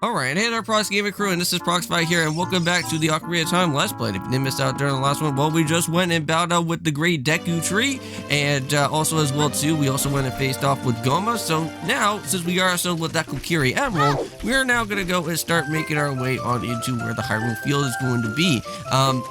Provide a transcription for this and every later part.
Alright, hey there Prox Gaming Crew, and this is Proxify here, and welcome back to the Ocarina of Time Let's Play. If you didn't miss out during the last one, well, we just went and bowed out with the Great Deku Tree, and also as well too, we also went and faced off with Goma. So now, since we are still with that Kokiri Emerald, we are now going to go and start making our way on into where the Hyrule Field is going to be.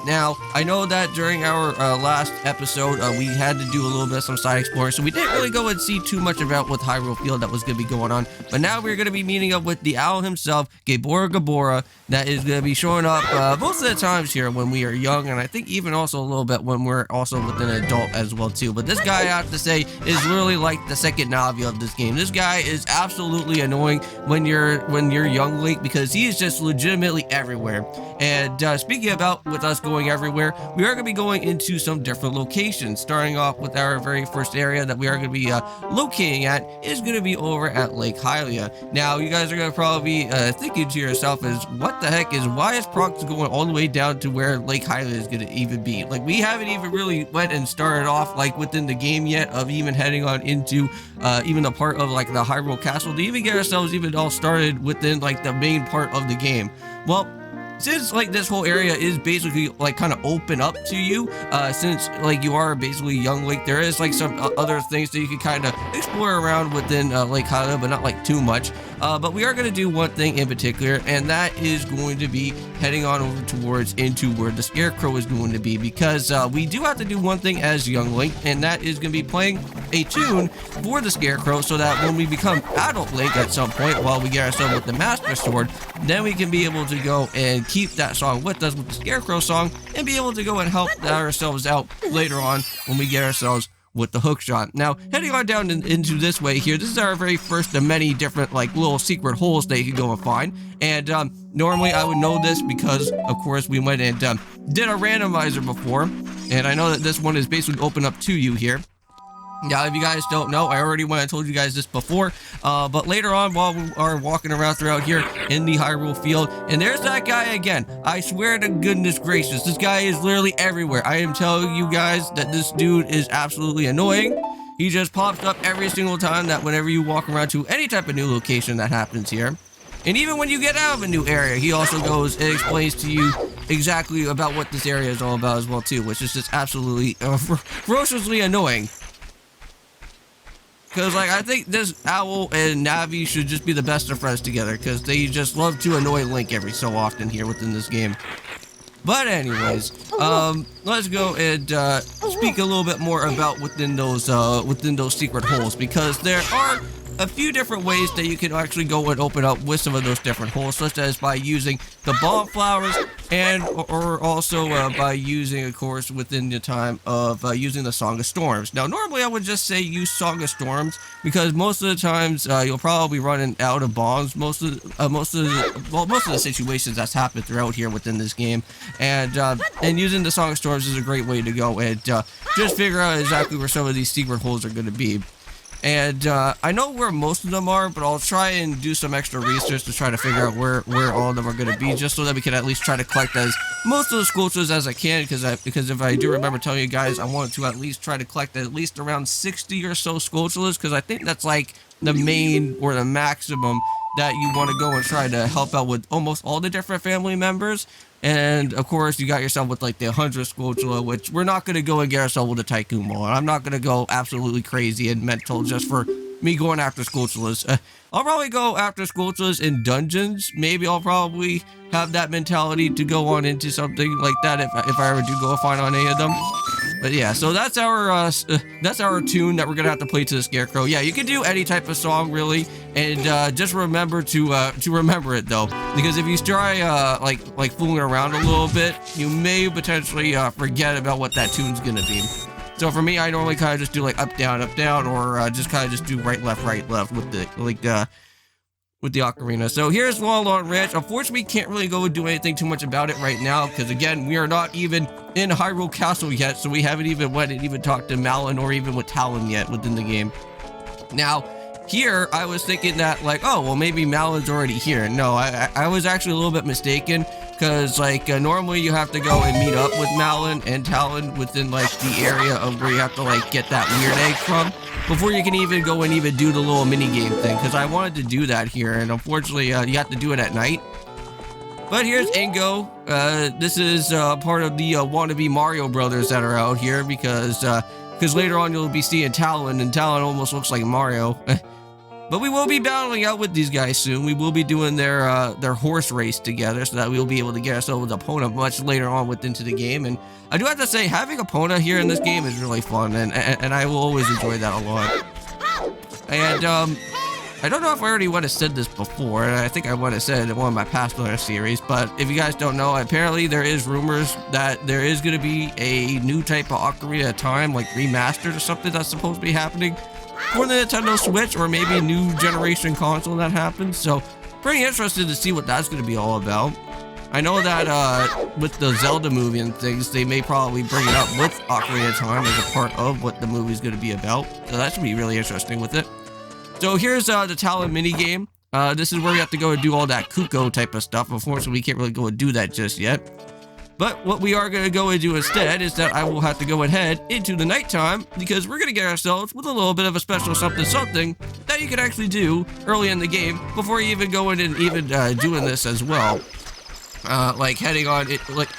Now, I know that during our last episode, we had to do a little bit of some side exploring, so we didn't really go and see too much about what Hyrule Field that was going to be going on, but now we're going to be meeting up with the owl himself, Kaepora Gaebora, that is going to be showing up most of the times here when we are young, and I think even also a little bit when we're also with an adult as well too. But this guy, I have to say, is literally like the second Navi of this game. This guy is absolutely annoying when you're young Link, because he is just legitimately everywhere. And speaking about with us going everywhere, we are going to be going into some different locations. Starting off with our very first area that we are going to be locating at is going to be over at Lake Hylia. Now, you guys are going to probably be thinking to yourself is, what the heck is, why is Prox going all the way down to where Lake Hylia is going to even be? Like, we haven't even really went and started off like within the game yet of even heading on into even the part of like the Hyrule Castle to even get ourselves even all started within like the main part of the game. Well, since like this whole area is basically like kind of open up to you, since like you are basically young Link, there is like some other things that you can kind of explore around within Lake Hylia, but not like too much. But we are going to do one thing in particular, and that is going to be heading on over towards into where the Scarecrow is going to be, because we do have to do one thing as young Link, and that is going to be playing a tune for the Scarecrow, so that when we become adult Link at some point, while we get ourselves with the Master Sword, then we can be able to go and keep that song with us, with the Scarecrow song, and be able to go and help ourselves out later on when we get ourselves with the hook shot. Now, heading on down into this way here, this is our very first of many different like little secret holes that you can go and find. And normally I would know this because of course we went and did a randomizer before, and I know that this one is basically open up to you here. Now, if you guys don't know, I already went and told you guys this before, but later on while we are walking around throughout here in the Hyrule Field, and there's that guy again. I swear to goodness gracious, this guy is literally everywhere. I am telling you guys that this dude is absolutely annoying. He just pops up every single time that whenever you walk around to any type of new location that happens here. And even when you get out of a new area, he also goes and explains to you exactly about what this area is all about as well too, which is just absolutely ferociously annoying. Because, like, I think this Owl and Navi should just be the best of friends together, because they just love to annoy Link every so often here within this game. But anyways, let's go and speak a little bit more about within those secret holes, because there are a few different ways that you can actually go and open up with some of those different holes, such as by using the bomb flowers, and or also by using, of course, within the time of using the Song of Storms. Now, normally I would just say use Song of Storms, because most of the times you'll probably run out of bombs most of the situations that's happened throughout here within this game, and using the Song of Storms is a great way to go and just figure out exactly where some of these secret holes are going to be. And I know where most of them are, but I'll try and do some extra research to try to figure out where all of them are going to be, just so that we can at least try to collect as most of the sculptures as I can, because if I do remember telling you guys, I wanted to at least try to collect at least around 60 or so sculptures, because I think that's like the main or the maximum that you want to go and try to help out with almost all the different family members. And of course, you got yourself with like the 100 Skulltula, which we're not going to go and get ourselves with a Tycoon Ball. I'm not going to go absolutely crazy and mental just for me going after Skulltulas. I'll probably go after Skulltulas in dungeons. Maybe I'll probably have that mentality to go on into something like that if I ever do go find on any of them. But yeah, so that's our tune that we're gonna have to play to the Scarecrow. Yeah, you can do any type of song really, and just remember to remember it though, because if you try like fooling around a little bit, you may potentially forget about what that tune's gonna be. So for me, I normally kind of just do like up down, or just kind of just do right left with the with the ocarina. So here's Long Ranch. Unfortunately, we can't really go and do anything too much about it right now, because again, we are not even in Hyrule Castle yet, so we haven't even went and even talked to Malon or even with Talon yet within the game. Now, here I was thinking that like, oh, well, maybe Malin's already here. No, I was actually a little bit mistaken, because like normally you have to go and meet up with Malin and Talon within like the area of where you have to like get that weird egg from before you can even go and even do the little mini game thing, because I wanted to do that here, and unfortunately you have to do it at night. But here's Ingo. This is part of the wannabe Mario brothers that are out here, because later on you'll be seeing Talon, and Talon almost looks like Mario. But we will be battling out with these guys soon. We will be doing their horse race together, so that we'll be able to get ourselves an opponent much later on into the game. And I do have to say, having Epona here in this game is really fun, and I will always enjoy that a lot. And I don't know if I already would have said this before, and I think I would have said it in one of my past series, but if you guys don't know, apparently there is rumors that there is going to be a new type of Ocarina of Time, like remastered or something, that's supposed to be happening for the Nintendo Switch, or maybe a new generation console that happens. So pretty interested to see what that's going to be all about. I know that with the Zelda movie and things, they may probably bring it up with Ocarina of Time as a part of what the movie's going to be about, so that should be really interesting with it. So here's the Talon mini game. This is where we have to go and do all that Kuko type of stuff. Unfortunately, we can't really go and do that just yet. But what we are going to go and do instead is that I will have to go and head into the nighttime, because we're going to get ourselves with a little bit of a special something that you can actually do early in the game before you even go in and even doing this as well. Like heading on it, like,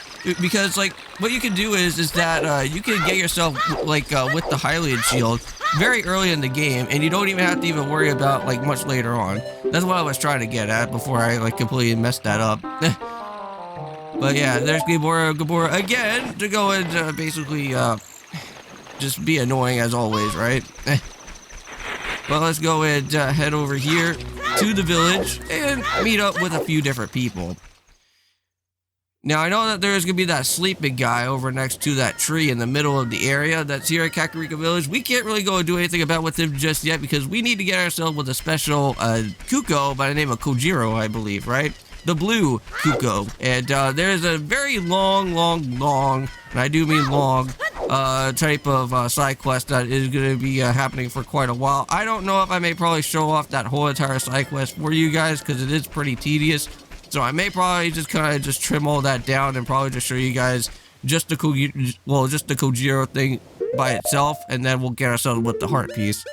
because like what you can do is that you can get yourself like with the Hylian shield very early in the game, and you don't even have to even worry about like much later on. That's what I was trying to get at before I like completely messed that up. But yeah, there's Gaebora again to go and basically just be annoying as always, right? Well, let's go and head over here to the village and meet up with a few different people. Now, I know that there is going to be that sleeping guy over next to that tree in the middle of the area that's here at Kakariko Village. We can't really go and do anything about with him just yet, because we need to get ourselves with a special Kuko by the name of Kojiro, I believe, right? The blue Kuko. And there is a very long, and I do mean long, type of side quest that is going to be happening for quite a while. I don't know if I may probably show off that whole entire side quest for you guys, because it is pretty tedious. So I may probably just kind of just trim all that down and probably just show you guys just the Kojiro thing by itself, and then we'll get ourselves with the heart piece.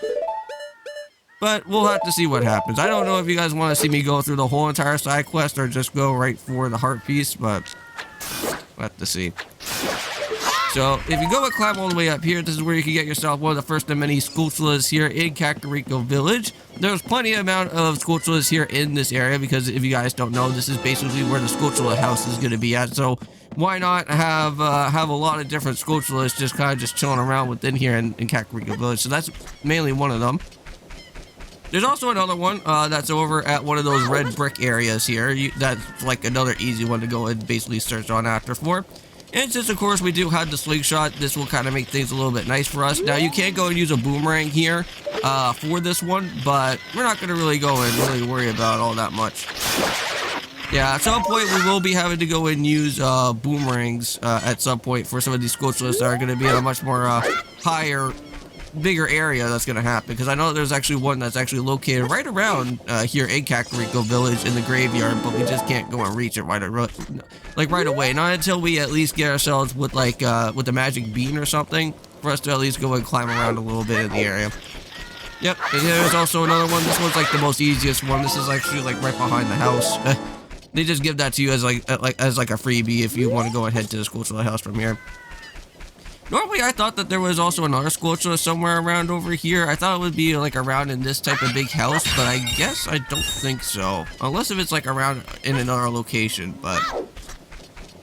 But we'll have to see what happens. I don't know if you guys want to see me go through the whole entire side quest or just go right for the heart piece, but we'll have to see. So if you go and climb all the way up here, this is where you can get yourself one of the first of many Skulltulas here in Kakariko Village. There's plenty amount of Skulltulas here in this area, because if you guys don't know, this is basically where the Skulltula house is going to be at. So why not have a lot of different Skulltulas just kind of just chilling around within here in Kakariko Village. So that's mainly one of them. There's also another one that's over at one of those red brick areas here. That's like another easy one to go and basically search on after for. And since, of course, we do have the slingshot, this will kind of make things a little bit nice for us. Now, you can go and use a boomerang here for this one, but we're not going to really go and really worry about all that much. Yeah, at some point, we will be having to go and use boomerangs at some point for some of these Skulltulas that are going to be in a much more higher, bigger area that's going to happen, because I know there's actually one that's actually located right around here in Kakariko Village in the graveyard, but we just can't go and reach it right away. Not until we at least get ourselves with like with a magic bean or something for us to at least go and climb around a little bit in the area. Yep, and there's also another one. This one's like the most easiest one. This is actually like right behind the house. They just give that to you as like a freebie if you want to go and head to the Skulltula house from here. Normally, I thought that there was also another Skulltula somewhere around over here. I thought it would be like around in this type of big house, but I guess I don't think so. Unless if it's like around in another location, but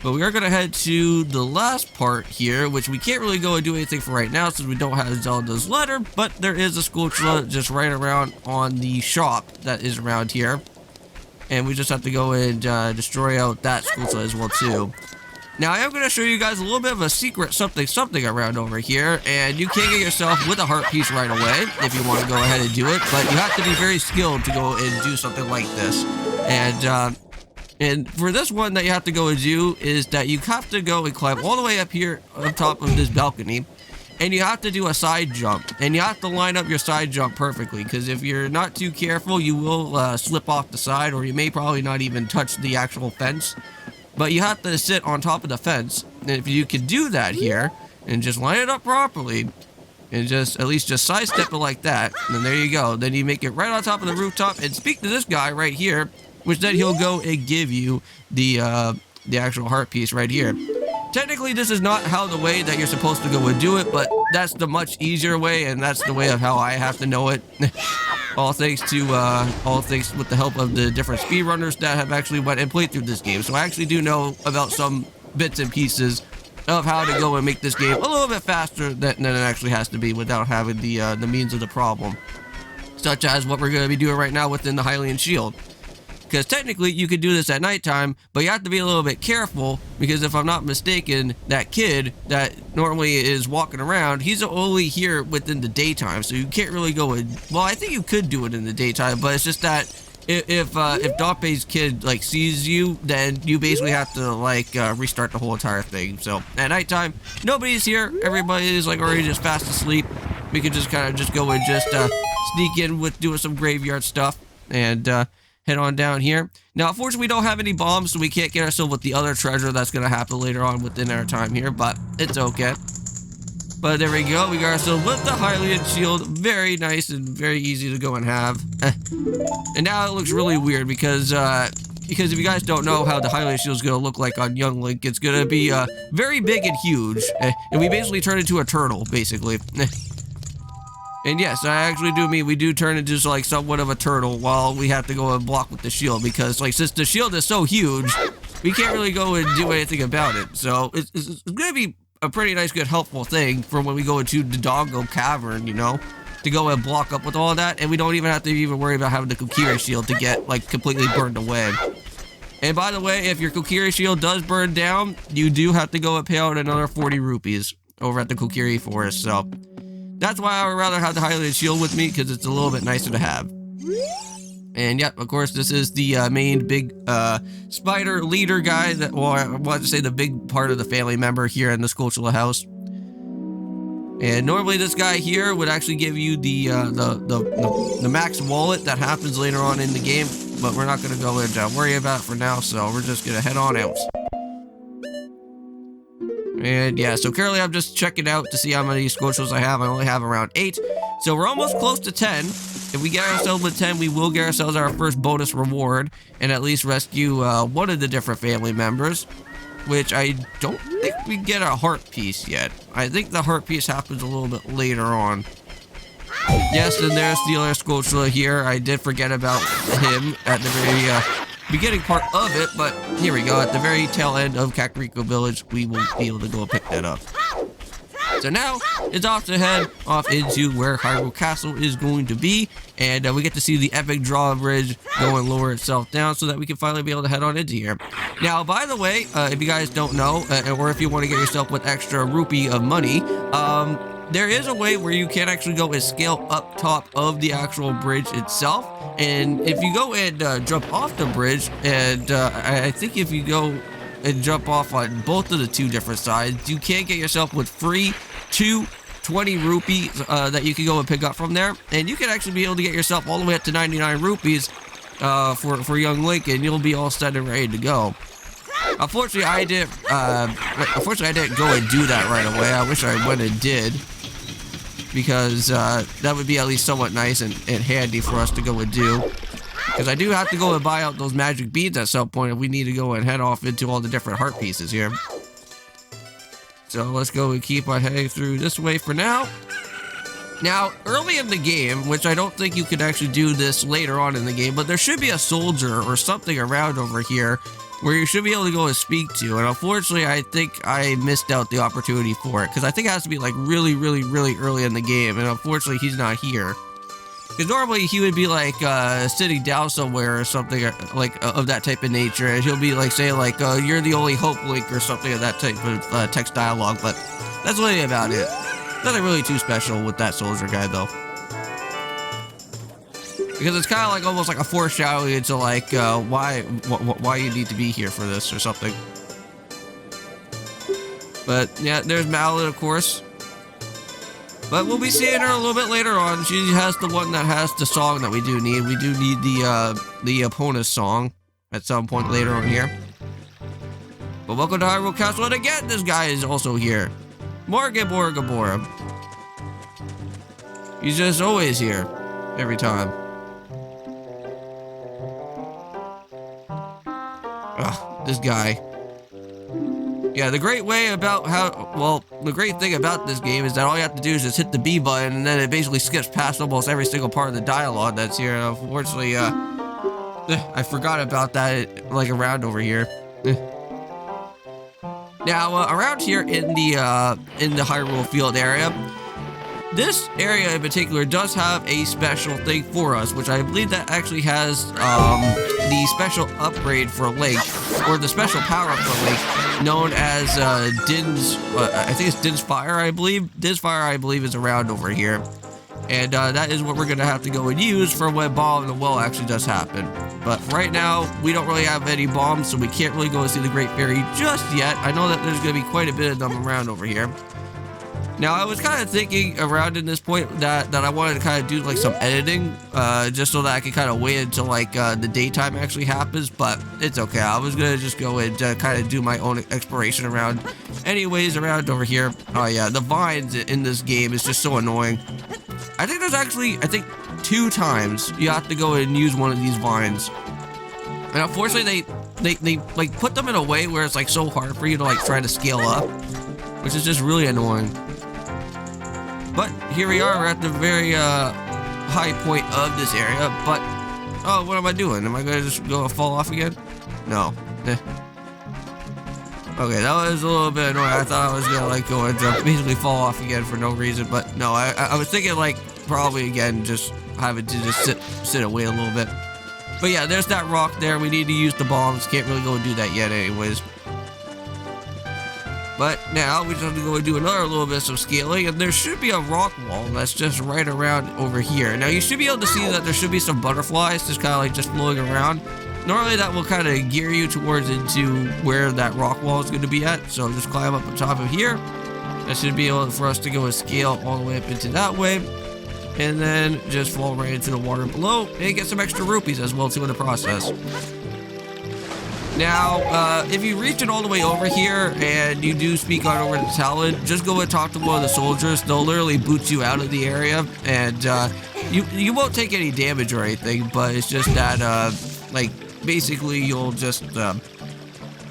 we are going to head to the last part here, which we can't really go and do anything for right now since we don't have Zelda's letter, but there is a Skulltula just right around on the shop that is around here. And we just have to go and destroy out that Skulltula as well too. Now, I am going to show you guys a little bit of a secret something around over here, and you can get yourself with a heart piece right away if you want to go ahead and do it, but you have to be very skilled to go and do something like this. And for this one that you have to go and do is that you have to go and climb all the way up here on top of this balcony, and you have to do a side jump, and you have to line up your side jump perfectly, because if you're not too careful, you will slip off the side, or you may probably not even touch the actual fence. But you have to sit on top of the fence, and if you can do that here, and just line it up properly, and just at least just sidestep it like that, and then there you go. Then you make it right on top of the rooftop, and speak to this guy right here, which then he'll go and give you the actual heart piece right here. Technically, this is not how the way that you're supposed to go and do it, but that's the much easier way, and that's the way of how I have to know it. all thanks with the help of the different speedrunners that have actually went and played through this game. So I actually do know about some bits and pieces of how to go and make this game a little bit faster than it actually has to be without having the means of the problem, such as what we're going to be doing right now within the Hylian Shield. Because technically you could do this at nighttime, but you have to be a little bit careful, because if I'm not mistaken, that kid that normally is walking around, he's only here within the daytime, so you can't really go in. Well, I think you could do it in the daytime, but it's just that if Dape's kid like sees you, then you basically have to like restart the whole entire thing. So at nighttime, nobody's here, everybody is like already just fast asleep. We could just kind of just go and just sneak in with doing some graveyard stuff, and head on down here. Now, unfortunately, we don't have any bombs, so we can't get ourselves with the other treasure that's going to happen later on within our time here, but it's okay. But there we go. We got ourselves with the Hylian Shield. Very nice and very easy to go and have. And now it looks really weird because if you guys don't know how the Hylian Shield is going to look like on young Link, it's going to be very big and huge. And we basically turn into a turtle, basically. And yes, I actually do mean we do turn into like somewhat of a turtle while we have to go and block with the shield, because like since the shield is so huge, we can't really go and do anything about it. So it's going to be a pretty nice, good, helpful thing for when we go into the Doggo Cavern, you know, to go and block up with all that, and we don't even have to even worry about having the Kokiri shield to get like completely burned away. And by the way, if your Kokiri shield does burn down, you do have to go and pay out another 40 rupees over at the Kokiri Forest. So that's why I would rather have the Hylian Shield with me, because it's a little bit nicer to have. And yep, of course, this is the main big spider leader guy, that, well, I want to say the big part of the family member here in the Skulltula house. And normally this guy here would actually give you the max wallet that happens later on in the game, but we're not going to go and worry about it for now, so we're just going to head on out. And yeah, so currently I'm just checking out to see how many Skulltulas I have. I only have around 8. So we're almost close to 10. If we get ourselves with 10, we will get ourselves our first bonus reward and at least rescue one of the different family members, which I don't think we get a heart piece yet. I think the heart piece happens a little bit later on. Yes, and there's the other Skulltula here. I did forget about him at the very beginning part of it, but here we go. At the very tail end of Kakariko Village, we will be able to go and pick that up. So now it's off to head off into where Hyrule Castle is going to be, and we get to see the epic drawbridge go and lower itself down so that we can finally be able to head on into here. Now, by the way, if you guys don't know, or if you want to get yourself with extra rupee of money, there is a way where you can actually go and scale up top of the actual bridge itself. And if you go and jump off the bridge, and I think if you go and jump off on both of the two different sides, you can get yourself with free 20 rupees that you can go and pick up from there. And you can actually be able to get yourself all the way up to 99 rupees for young Link, and you'll be all set and ready to go. Unfortunately, I didn't go and do that right away. I wish I went and did, because that would be at least somewhat nice and handy for us to go and do. Because I do have to go and buy out those magic beads at some point if we need to go and head off into all the different heart pieces here. So let's go and keep on heading through this way for now. Now, early in the game, which I don't think you could actually do this later on in the game, but there should be a soldier or something around over here where you should be able to go and speak to. And unfortunately, I think I missed out the opportunity for it, because I think it has to be like really early in the game, and unfortunately he's not here. Because normally he would be like sitting down somewhere or something like of that type of nature, and he'll be like saying like, you're the only hope, Link, or something of that type of text dialogue, but that's really about it. Nothing really too special with that soldier guy though. Because it's kind of like almost like a foreshadowing into like why you need to be here for this or something. But yeah, there's Mallet, of course. But we'll be seeing her a little bit later on. She has the one that has the song that we do need. We do need the Epona song at some point later on here. But welcome to Hyrule Castle, and again, this guy is also here. More Kaepora Gaebora. He's just always here, every time. Ugh, this guy. Yeah, the great way about the great thing about this game is that all you have to do is just hit the B button, and then it basically skips past almost every single part of the dialogue that's here. Unfortunately, I forgot about that, like, around over here. Now, around here in the Hyrule Field area, this area in particular does have a special thing for us, which I believe that actually has the special upgrade for Link, or the special power for Link, known as Din's, I think it's Din's Fire, I believe. Din's Fire, I believe, is around over here. And that is what we're going to have to go and use for when Bomb in the Well actually does happen. But right now, we don't really have any bombs, so we can't really go and see the Great Fairy just yet. I know that there's going to be quite a bit of them around over here. Now, I was kind of thinking around in this point that I wanted to kind of do like some editing, just so that I could kind of wait until like the daytime actually happens, but it's okay. I was going to just go and kind of do my own exploration around. Anyways, around over here, oh yeah, the vines in this game is just so annoying. I think there's actually, 2 times you have to go and use one of these vines. And unfortunately, they like put them in a way where it's like so hard for you to like try to scale up, which is just really annoying. But here we are, we're at the very high point of this area, but oh, what am I doing? Am I gonna just go fall off again? No. Okay, that was a little bit annoying. I thought I was gonna like go and basically fall off again for no reason, but no, I was thinking like probably again just having to just sit away a little bit. But yeah, there's that rock there. We need to use the bombs. Can't really go and do that yet anyways. But now we just have to go and do another little bit of scaling, and there should be a rock wall that's just right around over here. Now you should be able to see that there should be some butterflies just kind of like just floating around. Normally that will kind of gear you towards into where that rock wall is going to be at. So just climb up on top of here. That should be able for us to go and scale all the way up into that way. And then just fall right into the water below and get some extra rupees as well too in the process. Now, if you reach it all the way over here and you do speak on over to Talon, just go and talk to one of the soldiers. They'll literally boot you out of the area, and you won't take any damage or anything, but it's just that, like, basically you'll just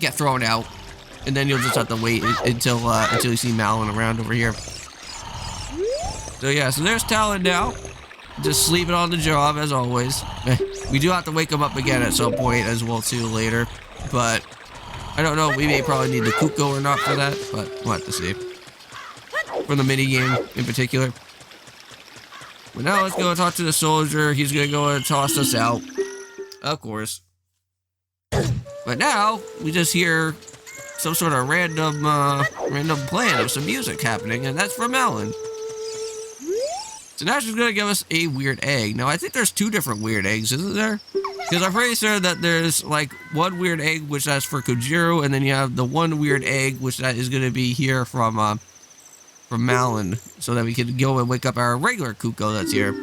get thrown out, and then you'll just have to wait until you see Malon around over here. So yeah, so there's Talon now, just sleeping on the job as always. We do have to wake him up again at some point as well too later. But I don't know, we may probably need the Kuko or not for that, but we'll have to see. For the mini game in particular. But now let's go and talk to the soldier. He's gonna go and toss us out. Of course. But now we just hear some sort of random plan of some music happening, and that's from Malon. So now she's gonna give us a weird egg. Now I think there's 2 different weird eggs, isn't there? Because I'm pretty sure that there's like one weird egg which that's for Kojiro, and then you have the one weird egg which that is gonna be here from Malon, so that we can go and wake up our regular Kuko that's here.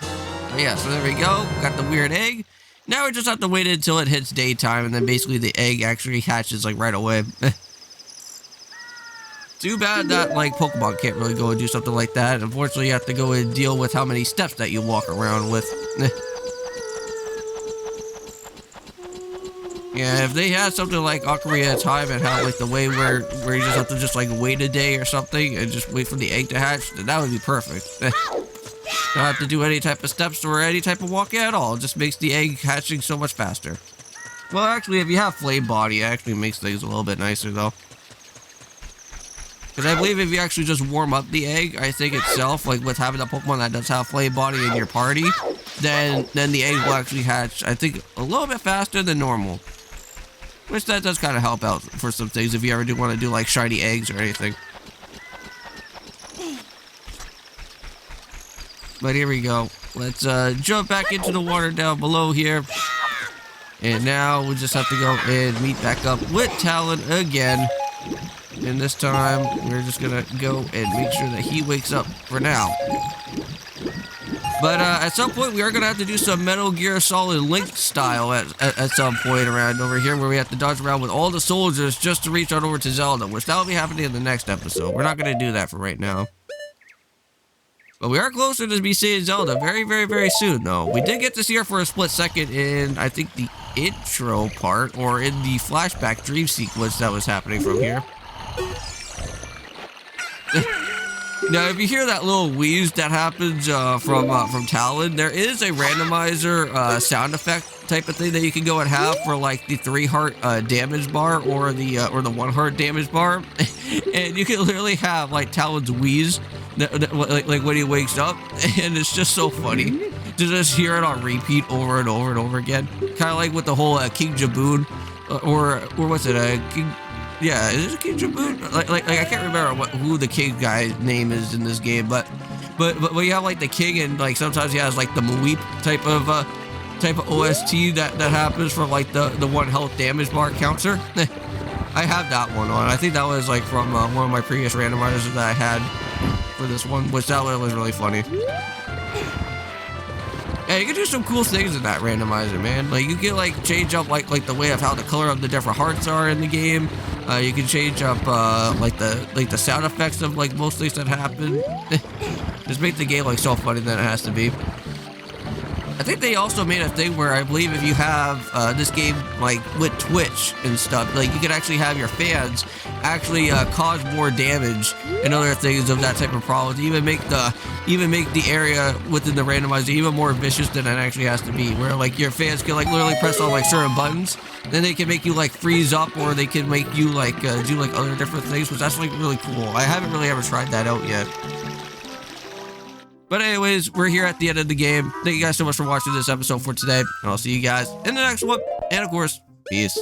So yeah, so there we go. Got the weird egg. Now we just have to wait until it hits daytime, and then basically the egg actually hatches like right away. Too bad that like Pokemon can't really go and do something like that. Unfortunately, you have to go and deal with how many steps that you walk around with. Yeah, if they had something like Ocarina of Time and have like the way where you just have to just like wait a day or something and just wait for the egg to hatch, then that would be perfect. Don't have to do any type of steps or any type of walking at all. It just makes the egg hatching so much faster. Well, actually, if you have Flame Body, it actually makes things a little bit nicer though. Because I believe if you actually just warm up the egg, I think itself, like with having a Pokemon that does have Flame Body in your party, then the egg will actually hatch, I think, a little bit faster than normal. Which that does kind of help out for some things if you ever do want to do like shiny eggs or anything. But here we go. Let's jump back into the water down below here. And now we just have to go and meet back up with Talon again. And this time, we're just gonna go and make sure that he wakes up for now. But at some point, we are gonna have to do some Metal Gear Solid Link style at some point around over here, where we have to dodge around with all the soldiers just to reach on over to Zelda, which that'll be happening in the next episode. We're not gonna do that for right now. But we are closer to be seeing Zelda very, very, very soon, though. We did get to see her for a split second in, I think, the intro part, or in the flashback dream sequence that was happening from here. Now, if you hear that little wheeze that happens from Talon, there is a randomizer sound effect type of thing that you can go and have for like the 3-heart damage bar or the 1-heart damage bar, and you can literally have like Talon's wheeze, like when he wakes up, and it's just so funny to just hear it on repeat over and over and over again. Kind of like with the whole King Jaboon, or what's it, King. Yeah, is it King Jaboon? Like I can't remember who the king guy's name is in this game, but you have like the king, and like sometimes he has like the Mweep type of OST that happens for like the 1 health damage bar counter. I have that one on. I think that was like from one of my previous randomizers that I had for this one, which that one was really funny. Yeah, you can do some cool things in that randomizer, man. Like you can like change up like the way of how the color of the different hearts are in the game. You can change up like the sound effects of like most things that happen. Just make the game like so funny than it has to be. I think they also made a thing where I believe if you have this game like with Twitch and stuff, like you can actually have your fans actually cause more damage and other things of that type of problem. Even make the area within the randomizer even more vicious than it actually has to be. Where like your fans can like literally press on like certain buttons, then they can make you like freeze up, or they can make you like do like other different things, which that's like really cool. I haven't really ever tried that out yet. But anyways, we're here at the end of the game. Thank you guys so much for watching this episode for today, and I'll see you guys in the next one. And of course, peace.